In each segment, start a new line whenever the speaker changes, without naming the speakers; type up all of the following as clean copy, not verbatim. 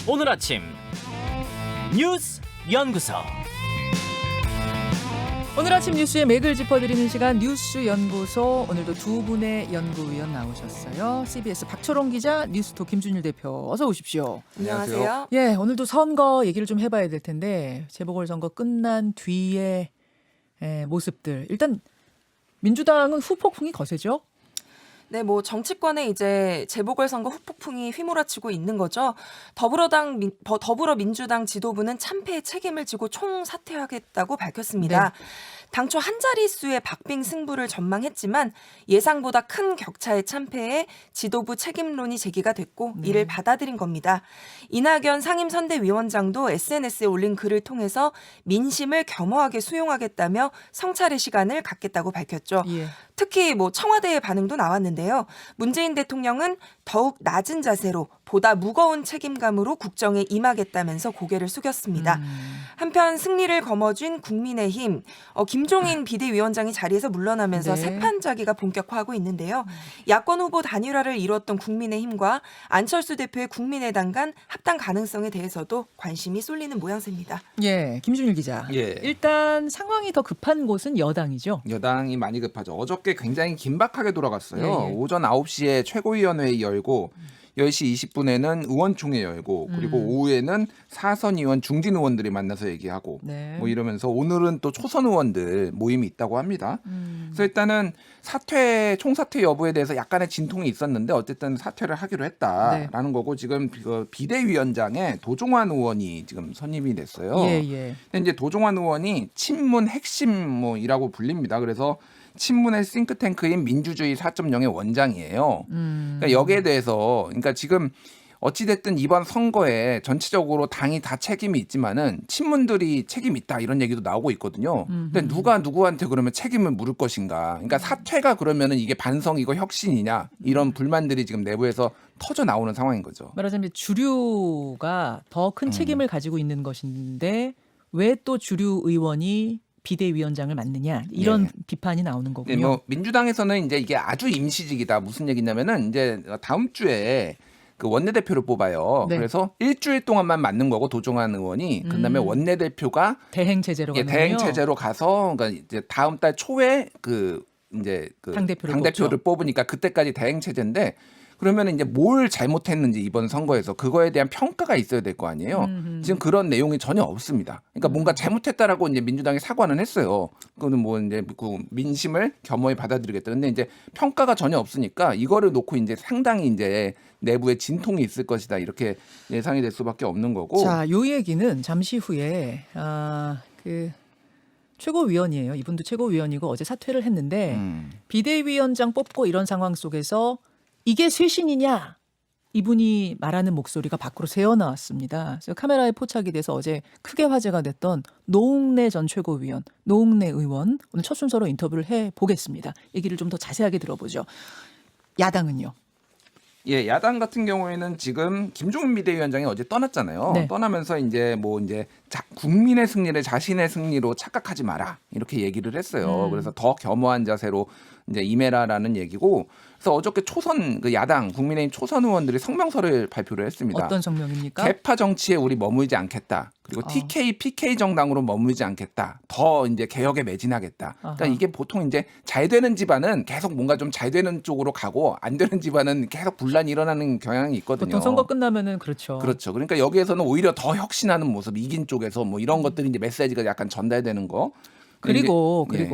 오늘 아침 뉴스 연구소.
오늘 아침 뉴스의 맥을 짚어드리는 시간 뉴스 연구소. 오늘도 두 분의 연구위원 나오셨어요. CBS 박초롱 기자, 뉴스톱 김준일 대표, 어서 오십시오.
안녕하세요.
예, 오늘도 선거 얘기를 좀 해봐야 될 텐데 재보궐선거 끝난 뒤의 모습들. 일단 민주당은 후폭풍이 거세죠?
네, 뭐 정치권에 이제 재보궐선거 후폭풍이 휘몰아치고 있는 거죠. 더불어민주당 지도부는 참패의 책임을 지고 총사퇴하겠다고 밝혔습니다.
네.
당초 한 자릿수의 박빙 승부를 전망했지만 예상보다 큰 격차의 참패에 지도부 책임론이 제기가 됐고 이를 받아들인 겁니다. 이낙연 상임선대위원장도 SNS에 올린 글을 통해서 민심을 겸허하게 수용하겠다며 성찰의 시간을 갖겠다고 밝혔죠.
예.
특히 뭐 청와대의 반응도 나왔는데요. 문재인 대통령은 더욱 낮은 자세로 보다 무거운 책임감으로 국정에 임하겠다면서 고개를 숙였습니다. 한편 승리를 거머쥔 국민의힘 김종인 비대위원장이 자리에서 물러나면서
네.
세판짜기가 본격화하고 있는데요. 야권 후보 단일화를 이뤘던 국민의힘과 안철수 대표의 국민의당 간 합당 가능성에 대해서도 관심이 쏠리는 모양새입니다.
예, 김준일 기자.
예.
일단 상황이 더 급한 곳은 여당이죠.
여당이 많이 급하죠. 어저께 굉장히 긴박하게 돌아갔어요.
예.
오전 9시에 최고위원회의 열고 10시 20분에는 의원총회 열고 그리고 오후에는 사선 의원 중진 의원들이 만나서 얘기하고
네.
뭐 이러면서 오늘은 또 초선 의원들 모임이 있다고 합니다. 그래서 일단은 총사퇴 여부에 대해서 약간의 진통이 있었는데 어쨌든 사퇴를 하기로 했다라는 거고 지금 그 비대위원장에 도종환 의원이 지금 선임이 됐어요.
예.
근데 이제 도종환 의원이 친문 핵심이라고 불립니다. 그래서 친문의 싱크탱크인 민주주의 4.0의 원장이에요. 그러니까 여기에 대해서 그러니까 지금 어찌됐든 이번 선거에 전체적으로 당이 다 책임이 있지만은 친문들이 책임이 있다 이런 얘기도 나오고 있거든요. 근데 누가 누구한테 그러면 책임을 물을 것인가. 그러니까 사퇴가 그러면은 이게 반성이고 혁신이냐 이런 불만들이 지금 내부에서 터져 나오는 상황인 거죠.
말하자면 주류가 더 큰 책임을 가지고 있는 것인데 왜 또 주류 의원이 비대위원장을 맡느냐 이런
네.
비판이 나오는 거군요.
네, 뭐 민주당에서는 이제 이게 아주 임시직이다. 무슨 얘기냐면은 이제 다음 주에 그 원내대표를 뽑아요.
네.
그래서 일주일 동안만 맡는 거고 도종환 의원이 그다음에 원내대표가
대행 체제로 가는군요.
대행 체제로 가서 그러니까 이제 다음 달 초에 그 이제 그
당대표를
뽑으니까 그때까지 대행 체제인데 그러면 이제 뭘 잘못했는지 이번 선거에서 그거에 대한 평가가 있어야 될 거 아니에요. 지금 그런 내용이 전혀 없습니다. 그러니까 뭔가 잘못했다라고 이제 민주당이 사과는 했어요. 그거는 뭐 이제 그 민심을 겸허히 받아들이겠다. 근데 이제 평가가 전혀 없으니까 이거를 놓고 이제 상당히 이제 내부에 진통이 있을 것이다. 이렇게 예상이 될 수밖에 없는 거고.
자, 요 얘기는 잠시 후에 그 최고위원이에요. 이분도 최고위원이고 어제 사퇴를 했는데 비대위원장 뽑고 이런 상황 속에서 이게 쇄신이냐? 이분이 말하는 목소리가 밖으로 새어나왔습니다. 그래서 카메라에 포착이 돼서 어제 크게 화제가 됐던 노웅래 전 최고위원, 노웅래 의원 오늘 첫 순서로 인터뷰를 해보겠습니다. 얘기를 좀 더 자세하게 들어보죠. 야당은요?
예, 야당 같은 경우에는 지금 김종인 비대위원장이 어제 떠났잖아요.
네.
떠나면서 이제 국민의 승리를 자신의 승리로 착각하지 마라 이렇게 얘기를 했어요. 그래서 더 겸허한 자세로 이제 임해라라는 얘기고. 그래서 어저께 야당 국민의힘 초선 의원들이 성명서를 발표를 했습니다.
어떤 성명입니까?
개파 정치에 우리 머물지 않겠다. 그리고 TK, PK 정당으로 머물지 않겠다. 더 이제 개혁에 매진하겠다. 그러니까
아하.
이게 보통 이제 잘 되는 집안은 계속 뭔가 좀 잘 되는 쪽으로 가고 안 되는 집안은 계속 분란이 일어나는 경향이 있거든요.
보통 선거 끝나면은 그렇죠.
그렇죠. 그러니까 여기에서는 오히려 더 혁신하는 모습, 이긴 쪽에서 뭐 이런 것들이 이제 메시지가 약간 전달되는 거.
그리고
예.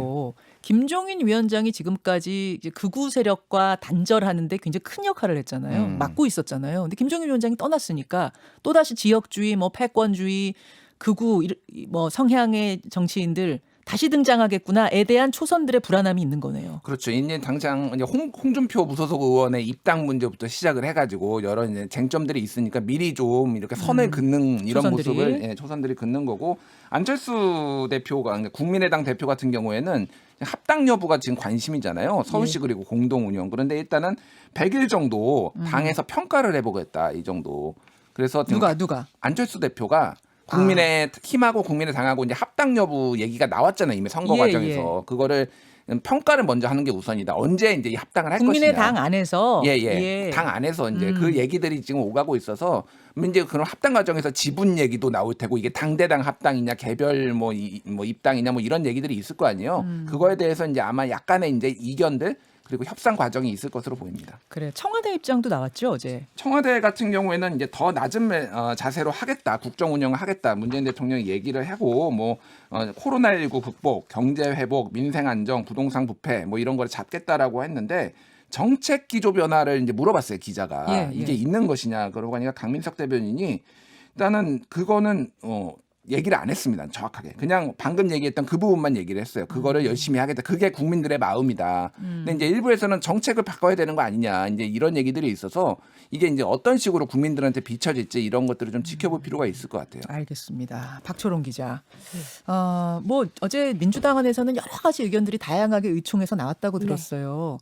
김종인 위원장이 지금까지 이제 극우 세력과 단절하는데 굉장히 큰 역할을 했잖아요. 맡고 있었잖아요. 근데 김종인 위원장이 떠났으니까 또다시 지역주의, 패권주의, 극우 성향의 정치인들 다시 등장하겠구나에 대한 초선들의 불안함이 있는 거네요.
그렇죠. 이제 당장 이제 홍준표 무소속 의원의 입당 문제부터 시작을 해가지고 여러 이제 쟁점들이 있으니까 미리 좀 이렇게 선을 긋는 이런
초선들이.
모습을 초선들이 긋는 거고 안철수 대표가 그러니까 국민의당 대표 같은 경우에는 합당 여부가 지금 관심이잖아요. 서울시 그리고 공동 운영. 그런데 일단은 100일 정도 당에서 평가를 해보겠다 이 정도. 그래서
누가?
안철수 대표가 국민의 힘하고 국민의 당하고 이제 합당 여부 얘기가 나왔잖아요. 이미 선거
예,
과정에서. 그거를 평가를 먼저 하는 게 우선이다. 언제 이제 합당을 할
국민의
것이냐.
당 안에서
예. 당 안에서 이제 그 얘기들이 지금 오가고 있어서 이제 그런 합당 과정에서 지분 얘기도 나올 테고 이게 당대당 합당이냐 개별 뭐 입당이냐 뭐 이런 얘기들이 있을 거 아니에요. 그거에 대해서 이제 아마 약간의 이제 이견들 그리고 협상 과정이 있을 것으로 보입니다.
그래 청와대 입장도 나왔죠 어제.
청와대 같은 경우에는 이제 더 낮은 자세로 하겠다, 국정 운영을 하겠다. 문재인 대통령이 얘기를 하고 뭐 코로나19 극복, 경제 회복, 민생 안정, 부동산 부패 뭐 이런 걸 잡겠다라고 했는데 정책 기조 변화를 이제 물어봤어요 기자가 이게 있는 것이냐. 그러고 하니까 강민석 대변인이 일단은 그거는 얘기를 안 했습니다. 정확하게. 그냥 방금 얘기했던 그 부분만 얘기를 했어요. 그거를 열심히 하겠다. 그게 국민들의 마음이다. 근데 이제 일부에서는 정책을 바꿔야 되는 거 아니냐. 이제 이런 얘기들이 있어서 이게 이제 어떤 식으로 국민들한테 비춰질지 이런 것들을 좀 지켜볼 필요가 있을 것 같아요.
알겠습니다. 박초롱 기자. 뭐 어제 민주당 안에서는 여러 가지 의견들이 다양하게 의총에서 나왔다고 들었어요.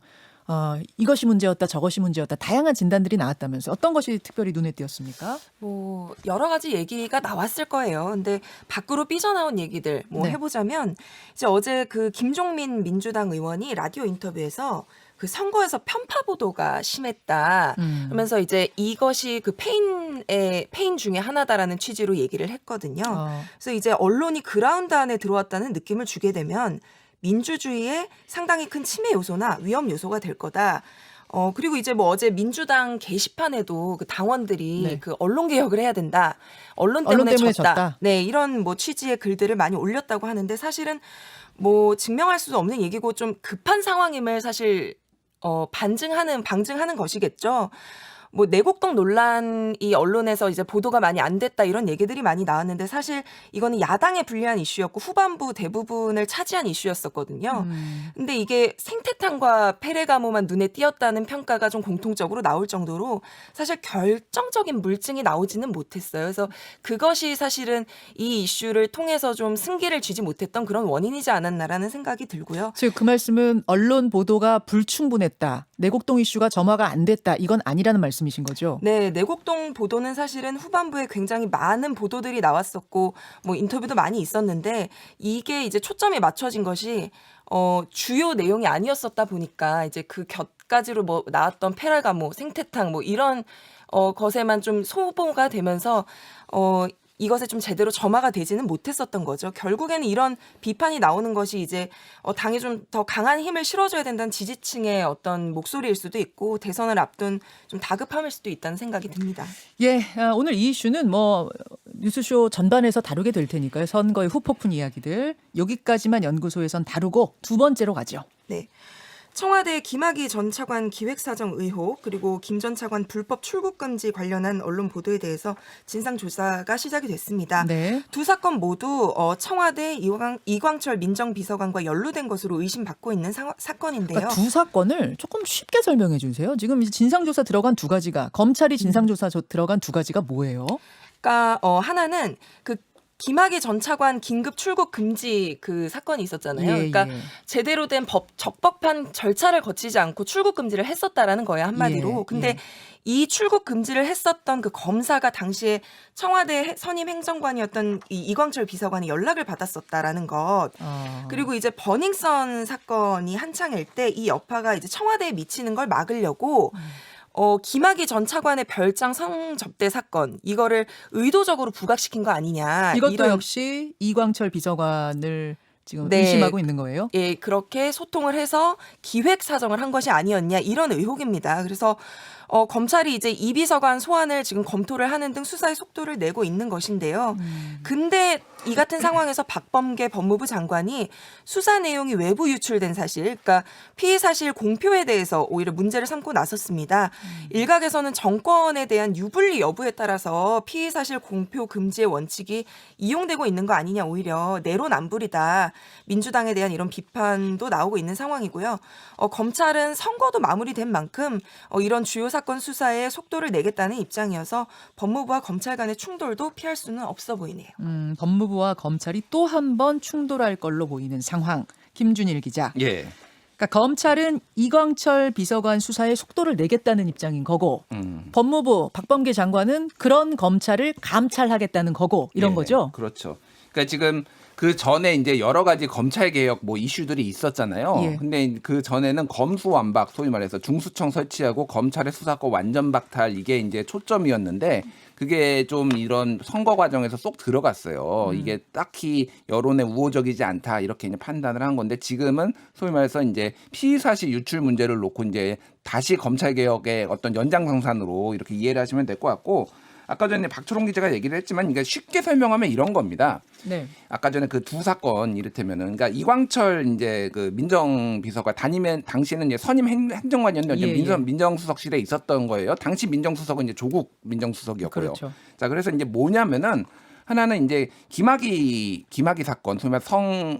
이것이 문제였다, 저것이 문제였다, 다양한 진단들이 나왔다면서 어떤 것이 특별히 눈에 띄었습니까?
뭐 여러 가지 얘기가 나왔을 거예요. 근데 밖으로 삐져나온 얘기들 뭐 해보자면 이제 어제 그 김종민 민주당 의원이 라디오 인터뷰에서 그 선거에서 편파 보도가 심했다. 그러면서 이제 이것이 그 페인 중에 하나다라는 취지로 얘기를 했거든요. 그래서 이제 언론이 그라운드 안에 들어왔다는 느낌을 주게 되면 민주주의의 상당히 큰 침해 요소나 위험 요소가 될 거다. 그리고 이제 뭐 어제 민주당 게시판에도 그 당원들이 그 언론 개혁을 해야 된다. 언론 때문에 졌다. 네, 이런 뭐 취지의 글들을 많이 올렸다고 하는데 사실은 뭐 증명할 수도 없는 얘기고 좀 급한 상황임을 사실 방증하는 것이겠죠. 뭐 내곡동 논란이 언론에서 이제 보도가 많이 안 됐다 이런 얘기들이 많이 나왔는데 사실 이거는 야당에 불리한 이슈였고 후반부 대부분을 차지한 이슈였었거든요. 근데 이게 생태탕과 페레가모만 눈에 띄었다는 평가가 좀 공통적으로 나올 정도로 사실 결정적인 물증이 나오지는 못했어요. 그래서 그것이 사실은 이 이슈를 통해서 좀 승기를 쥐지 못했던 그런 원인이지 않았나라는 생각이 들고요.
즉 그 말씀은 언론 보도가 불충분했다. 내곡동 이슈가 점화가 안 됐다. 이건 아니라는 말씀이신 거죠?
네, 내곡동 보도는 사실은 후반부에 굉장히 많은 보도들이 나왔었고 뭐 인터뷰도 많이 있었는데 이게 이제 초점이 맞춰진 것이 주요 내용이 아니었었다 보니까 이제 그 곁가지로 뭐 나왔던 페랄가모, 생태탕 뭐 이런 것에만 좀 소모가 되면서 이것에 좀 제대로 점화가 되지는 못했었던 거죠. 결국에는 이런 비판이 나오는 것이 이제 당에 좀 더 강한 힘을 실어줘야 된다는 지지층의 어떤 목소리일 수도 있고 대선을 앞둔 좀 다급함일 수도 있다는 생각이 듭니다.
예, 오늘 이 이슈는 뭐 뉴스쇼 전반에서 다루게 될 테니까요. 선거의 후폭풍 이야기들 여기까지만 연구소에선 다루고 두 번째로 가죠.
네. 청와대 김학의 전 차관 기획사정 의혹 그리고 김 전 차관 불법 출국 금지 관련한 언론 보도에 대해서 진상조사가 시작이 됐습니다.
네.
두 사건 모두 청와대 이광철 민정비서관과 연루된 것으로 의심받고 있는 사건인데요.
그러니까 두 사건을 조금 쉽게 설명해 주세요. 지금 이제 진상조사 들어간 두 가지가 검찰이 진상조사 들어간 두 가지가 뭐예요?
그러니까 하나는 그 김학의 전 차관 긴급 출국 금지 그 사건이 있었잖아요. 그러니까 제대로 된 적법한 절차를 거치지 않고 출국 금지를 했었다라는 거예요, 한마디로. 근데 이 출국 금지를 했었던 그 검사가 당시에 청와대 선임 행정관이었던 이광철 비서관이 연락을 받았었다라는 것. 그리고 이제 버닝썬 사건이 한창일 때 이 여파가 이제 청와대에 미치는 걸 막으려고 김학의 전 차관의 별장 성접대 사건 이거를 의도적으로 부각시킨 거 아니냐.
이것도 역시 이광철 비서관을 지금 의심하고 있는 거예요?
예, 그렇게 소통을 해서 기획 사정을 한 것이 아니었냐 이런 의혹입니다. 그래서 검찰이 이제 이 비서관 소환을 지금 검토를 하는 등 수사의 속도를 내고 있는 것인데요. 근데 이 같은 상황에서 박범계 법무부 장관이 수사 내용이 외부 유출된 사실, 그러니까 피의 사실 공표에 대해서 오히려 문제를 삼고 나섰습니다. 일각에서는 정권에 대한 유불리 여부에 따라서 피의 사실 공표 금지의 원칙이 이용되고 있는 거 아니냐, 오히려 내로남불이다. 민주당에 대한 이런 비판도 나오고 있는 상황이고요. 검찰은 선거도 마무리된 만큼 이런 주요 사건 수사에 속도를 내겠다는 입장이어서 법무부와 검찰 간의 충돌도 피할 수는 없어 보이네요.
법무부와 검찰이 또 한 번 충돌할 걸로 보이는 상황. 김준일 기자.
예.
그러니까 검찰은 이광철 비서관 수사에 속도를 내겠다는 입장인 거고 법무부 박범계 장관은 그런 검찰을 감찰하겠다는 거고 이런
네,
거죠.
그렇죠. 그러니까 지금 그 전에 이제 여러 가지 검찰 개혁 뭐 이슈들이 있었잖아요.
예.
근데 그 전에는 검수완박 소위 말해서 중수청 설치하고 검찰의 수사권 완전 박탈 이게 이제 초점이었는데 그게 좀 이런 선거 과정에서 쏙 들어갔어요. 이게 딱히 여론에 우호적이지 않다 이렇게 이제 판단을 한 건데 지금은 소위 말해서 이제 피의 사실 유출 문제를 놓고 이제 다시 검찰 개혁의 어떤 연장선상으로 이렇게 이해를 하시면 될 것 같고. 아까 전에 박초롱 기자가 얘기를 했지만 이게 쉽게 설명하면 이런 겁니다.
네.
아까 전에 그 두 사건 이를테면은 그러니까 이광철 이제 그 민정비서관 당시에는 이제 선임 행정관이었는데
예.
민정수석실에 있었던 거예요. 당시 민정수석은 이제 조국 민정수석이었고요.
그렇죠.
자 그래서 이제 뭐냐면은 하나는 이제 김학의 사건, 소위 말해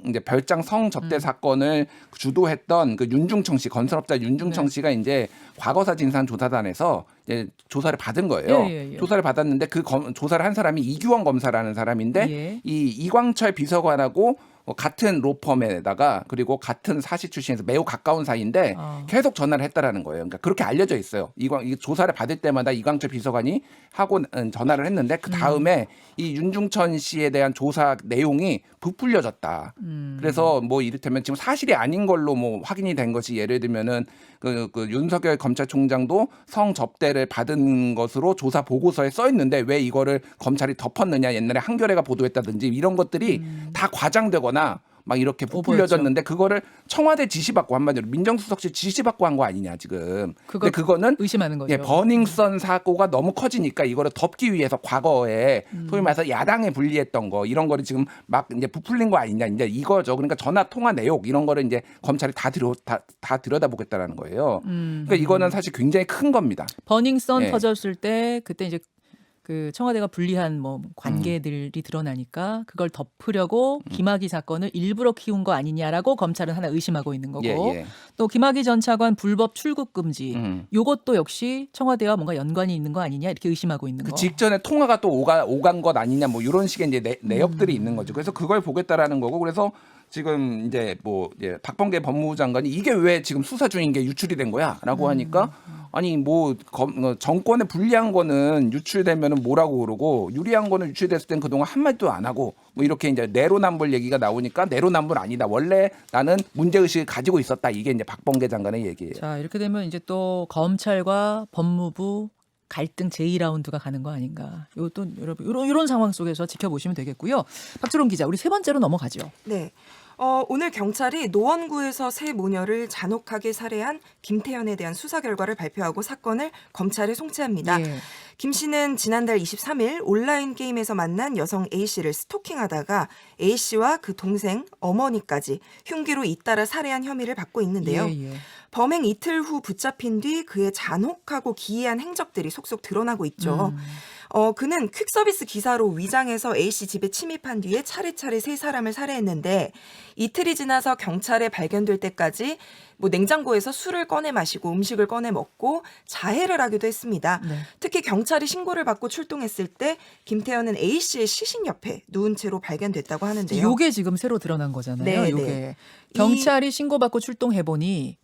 이제 별장 성 접대 사건을 주도했던 그 윤중청 씨 건설업자 윤중청
네.
씨가 이제 과거사 진상 조사단에서 이제 조사를 받은 거예요.
예.
조사를 받았는데 그 조사를 한 사람이 이규원 검사라는 사람인데
예.
이 이광철 비서관하고 같은 로펌에다가 그리고 같은 사시 출신에서 매우 가까운 사이인데 계속 전화를 했다라는 거예요. 그러니까 그렇게 알려져 있어요. 이 조사를 받을 때마다 이광철 비서관이 하고 전화를 했는데 그 다음에 이 윤중천 씨에 대한 조사 내용이 부풀려졌다. 그래서 뭐 이를테면 지금 사실이 아닌 걸로 뭐 확인이 된 것이 예를 들면은 그 윤석열 검찰총장도 성 접대를 받은 것으로 조사 보고서에 써 있는데 왜 이거를 검찰이 덮었느냐 옛날에 한겨레가 보도했다든지 이런 것들이 다 과장되거나 막 이렇게 부풀려졌는데 그거를 청와대 지시받고 한마디로 민정수석실 지시받고 한 거 아니냐 지금. 근데 그거는
의심하는 거죠.
예, 버닝썬 사고가 너무 커지니까 이거를 덮기 위해서 과거에 소위 말해서 야당에 불리했던 거 이런 거를 지금 막 이제 부풀린 거 아니냐 이제 이거죠. 그러니까 전화 통화 내역 이런 거를 이제 검찰이 다 들여다보겠다라는 거예요. 그러니까 이거는 사실 굉장히 큰 겁니다.
버닝썬
예.
터졌을 때 그때 이제 그 청와대가 불리한 뭐 관계들이 드러나니까 그걸 덮으려고 김학의 사건을 일부러 키운 거 아니냐라고 검찰은 하나 의심하고 있는 거고
예.
또 김학의 전 차관 불법 출국 금지 요것도 역시 청와대와 뭔가 연관이 있는 거 아니냐 이렇게 의심하고 있는
그
거.
직전에 통화가 또 오간 것 아니냐 뭐 이런 식의 이제 내역들이 있는 거죠. 그래서 그걸 보겠다라는 거고 그래서 지금 이제 뭐 이제 박범계 법무부 장관이 이게 왜 지금 수사 중인 게 유출이 된 거야라고 하니까 아니 뭐 정권에 불리한 거는 유출되면은 뭐라고 그러고 유리한 거는 유출됐을 땐 그동안 한마디도 안 하고 뭐 이렇게 이제 내로남불 얘기가 나오니까 내로남불 아니다. 원래 나는 문제의식을 가지고 있었다. 이게 이제 박범계 장관의 얘기예요.
자 이렇게 되면 이제 또 검찰과 법무부 갈등 제2라운드가 가는 거 아닌가. 이것도 여러분 이런 상황 속에서 지켜보시면 되겠고요. 박주롱 기자, 우리 세 번째로 넘어가죠.
네. 오늘 경찰이 노원구에서 세 모녀를 잔혹하게 살해한 김태현에 대한 수사 결과를 발표하고 사건을 검찰에 송치합니다.
예.
김 씨는 지난달 23일 온라인 게임에서 만난 여성 A 씨를 스토킹하다가 A 씨와 그 동생, 어머니까지 흉기로 잇따라 살해한 혐의를 받고 있는데요.
예.
범행 이틀 후 붙잡힌 뒤 그의 잔혹하고 기이한 행적들이 속속 드러나고 있죠. 그는 퀵서비스 기사로 위장해서 A씨 집에 침입한 뒤에 차례차례 세 사람을 살해했는데 이틀이 지나서 경찰에 발견될 때까지 뭐 냉장고에서 술을 꺼내 마시고 음식을 꺼내 먹고 자해를 하기도 했습니다.
네.
특히 경찰이 신고를 받고 출동했을 때 김태현은 A씨의 시신 옆에 누운 채로 발견됐다고 하는데요.
요게 지금 새로 드러난 거잖아요.
네,
요게.
네.
경찰이 신고받고 출동해보니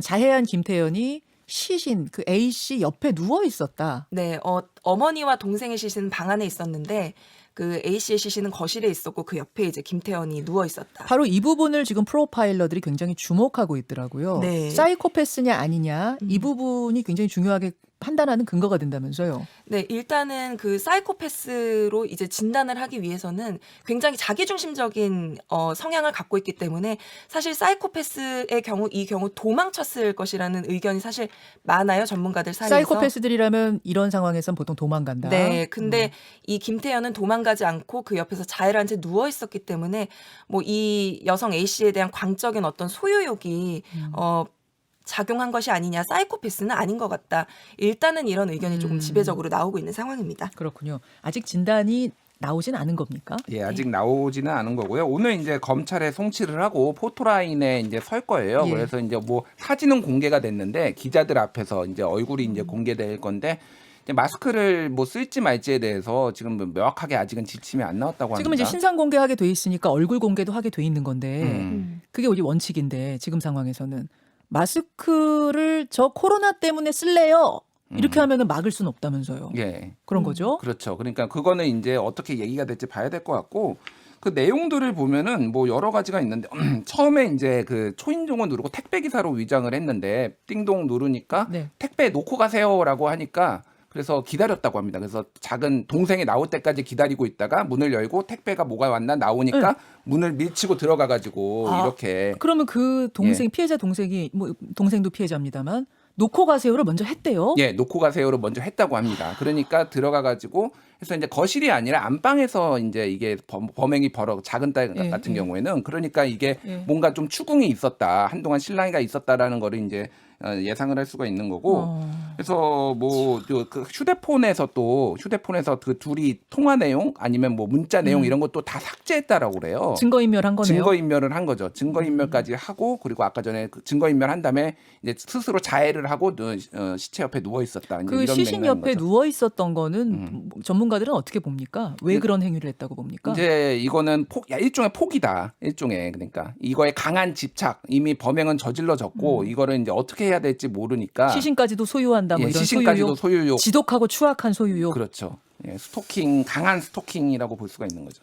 자해한 김태현이 시신 그 A 씨 옆에 누워 있었다.
네, 어머니와 동생의 시신은 방 안에 있었는데 그 A 씨의 시신은 거실에 있었고 그 옆에 이제 김태현이 누워 있었다.
바로 이 부분을 지금 프로파일러들이 굉장히 주목하고 있더라고요.
네.
사이코패스냐 아니냐 이 부분이 굉장히 중요하게 판단하는 근거가 된다면서요.
네, 일단은 그 사이코패스로 이제 진단을 하기 위해서는 굉장히 자기중심적인 성향을 갖고 있기 때문에 사실 사이코패스의 경우 이 경우 도망쳤을 것이라는 의견이 사실 많아요, 전문가들 사이에서.
사이코패스들이라면 이런 상황에선 보통 도망간다.
네, 근데 이 김태현은 도망가지 않고 그 옆에서 자해를 한 채 누워 있었기 때문에 뭐 이 여성 A 씨에 대한 광적인 어떤 소유욕이 작용한 것이 아니냐, 사이코패스는 아닌 것 같다. 일단은 이런 의견이 조금 지배적으로 나오고 있는 상황입니다.
그렇군요. 아직 진단이 나오진 않은 겁니까?
예, 아직 나오지는 않은 거고요. 오늘 이제 검찰에 송치를 하고 포토라인에 이제 설 거예요.
예.
그래서 이제 뭐 사진은 공개가 됐는데 기자들 앞에서 이제 얼굴이 이제 공개될 건데 이제 마스크를 뭐 쓸지 말지에 대해서 지금 뭐 명확하게 아직은 지침이 안 나왔다고 합니다.
지금 이제 신상 공개하게 돼 있으니까 얼굴 공개도 하게 돼 있는 건데 그게 우리 원칙인데 지금 상황에서는 마스크를 저 코로나 때문에 쓸래요. 이렇게 하면은 막을 수는 없다면서요.
예.
그런 거죠.
그렇죠. 그러니까 그거는 이제 어떻게 얘기가 될지 봐야 될 것 같고 그 내용들을 보면은 뭐 여러 가지가 있는데 처음에 이제 그 초인종을 누르고 택배 기사로 위장을 했는데 띵동 누르니까
네.
택배 놓고 가세요라고 하니까 그래서 기다렸다고 합니다. 그래서 작은 동생이 나올 때까지 기다리고 있다가 문을 열고 택배가 뭐가 왔나 나오니까 문을 밀치고 들어가 가지고 이렇게
그러면 그 동생 피해자 동생이 뭐 동생도 피해자입니다만 놓고 가세요를 먼저 했대요.
예, 놓고 가세요를 먼저 했다고 합니다. 그러니까 들어가 가지고 해서 이제 거실이 아니라 안방에서 이제 이게 범행이 작은 딸 같은 경우에는 그러니까 이게 뭔가 좀 추궁이 있었다. 한동안 실랑이가 있었다라는 거를 이제 예상을 할 수가 있는 거고. 그래서 뭐 그 휴대폰에서 그 둘이 통화 내용 아니면 뭐 문자 내용 이런 것도 다 삭제했다라고 그래요.
증거인멸한 거네요.
증거인멸을 한 거죠. 증거인멸까지 하고 그리고 아까 전에 그 증거인멸 한 다음에 이제 스스로 자해를 하고 시체 옆에 누워 있었다.
그 시신 옆에 누워 있었던 거는 전문가들은 어떻게 봅니까? 왜 그런 행위를 했다고 봅니까?
이제 이거는 일종의 폭이다. 일종의 그러니까 이거에 강한 집착. 이미 범행은 저질러졌고 이거를 이제 어떻게 해야 될지 모르니까
시신까지도 소유한다. 뭐 이런
시신까지도 소유욕.
지독하고 추악한 소유욕.
그렇죠. 예, 강한 스토킹이라고 볼 수가 있는 거죠.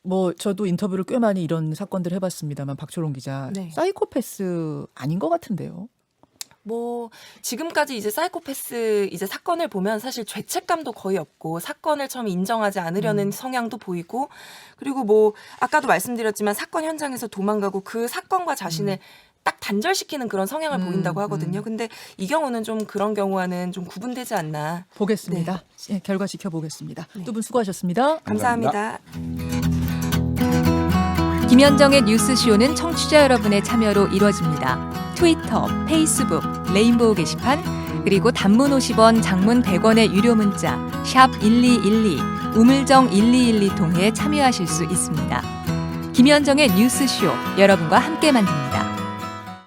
뭐 저도 인터뷰를 꽤 많이 이런 사건들 해봤습니다만 박초롱 기자
네.
사이코패스 아닌 것 같은데요.
뭐 지금까지 이제 사이코패스 이제 사건을 보면 사실 죄책감도 거의 없고 사건을 처음 인정하지 않으려는 성향도 보이고 그리고 뭐 아까도 말씀드렸지만 사건 현장에서 도망가고 그 사건과 자신을 딱 단절시키는 그런 성향을 보인다고 하거든요. 근데 이 경우는 좀 그런 경우와는 좀 구분되지 않나.
보겠습니다. 예, 결과 지켜보겠습니다. 두 분 수고하셨습니다.
감사합니다.
김현정의 뉴스쇼는 청취자 여러분의 참여로 이루어집니다. 트위터, 페이스북, 레인보우 게시판, 그리고 단문 50원, 장문 100원의 유료 문자 샵 1212, 우물정 1212 통해 참여하실 수 있습니다. 김현정의 뉴스쇼, 여러분과 함께 만듭니다.